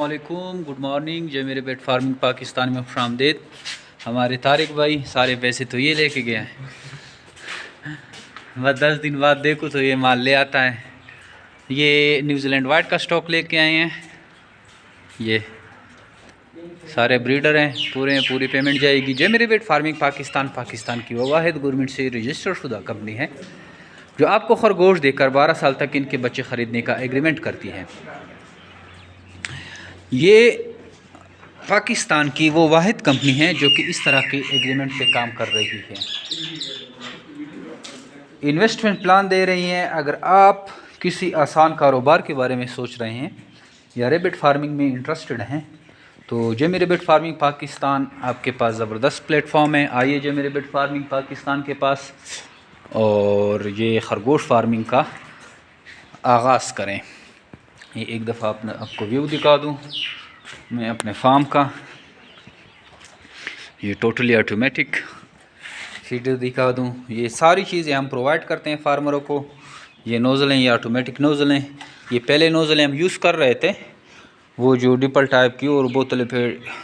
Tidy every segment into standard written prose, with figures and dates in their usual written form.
علیکم، good morning, جے میرے bat farming Pakistan میں خوش آمدید۔ ہمارے طارق بھائی سارے پیسے تو یہ لے کے گئے ہیں، بس 10 دن بعد دیکھو تو یہ مال لے آتا ہے۔ یہ نیوزی لینڈ وائٹ کا سٹاک لے کے آئے ہیں، یہ سارے بریڈر ہیں، پوری پیمنٹ جائے گی۔ جے میرے بیٹ فارمنگ پاکستان کی وہ واحد گورنمنٹ سے رجسٹر شدہ کمپنی ہے جو آپ کو خرگوش دے کر 12 سال تک ان کے بچے خریدنے کا ایگریمنٹ کرتی ہے۔ یہ پاکستان کی وہ واحد کمپنی ہے جو کہ اس طرح کے ایگریمنٹ پہ کام کر رہی ہے، انویسٹمنٹ پلان دے رہی ہیں۔ اگر آپ کسی آسان کاروبار کے بارے میں سوچ رہے ہیں یا ریبٹ فارمنگ میں انٹرسٹڈ ہیں تو جے میرے بیٹ فارمنگ پاکستان آپ کے پاس زبردست پلیٹ فارم ہے۔ آئیے جے میرے بیٹ فارمنگ پاکستان کے پاس اور یہ خرگوش فارمنگ کا آغاز کریں۔ یہ ایک دفعہ آپ کو ویو دکھا دوں میں اپنے فارم کا، یہ ٹوٹلی آٹومیٹک فیڈر دکھا دوں۔ یہ ساری چیزیں ہم پرووائڈ کرتے ہیں فارمروں کو۔ یہ نوزلیں، یہ آٹومیٹک نوزلیں، یہ پہلے نوزلیں ہم یوز کر رہے تھے، وہ جو ڈپل ٹائپ کی اور بوتل پہ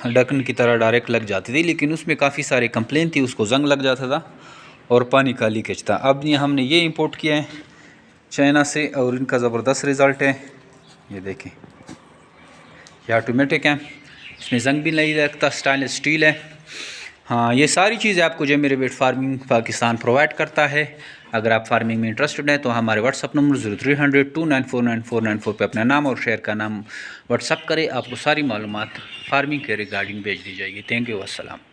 ڈھکن کی طرح ڈائریکٹ لگ جاتی تھی، لیکن اس میں کافی سارے کمپلین تھی، اس کو زنگ لگ جاتا تھا اور پانی کا لیکیج تھا۔ اب یہ ہم نے یہ امپورٹ کیا ہے چائنا سے اور ان کا زبردست رزلٹ ہے۔ یہ دیکھیں، یہ آٹومیٹک ہے، اس میں زنگ بھی نہیں لگتا، سٹینلیس سٹیل ہے۔ ہاں، یہ ساری چیزیں آپ کو جو میرے بیٹ فارمنگ پاکستان پرووائڈ کرتا ہے۔ اگر آپ فارمنگ میں انٹرسٹڈ ہیں تو ہمارے واٹس اپ نمبر 030029499494 پہ اپنا نام اور شہر کا نام واٹس اپ کرے، آپ کو ساری معلومات فارمنگ کے ریگارڈنگ بھیج دی جائے گی۔ تھینک یو، السلام۔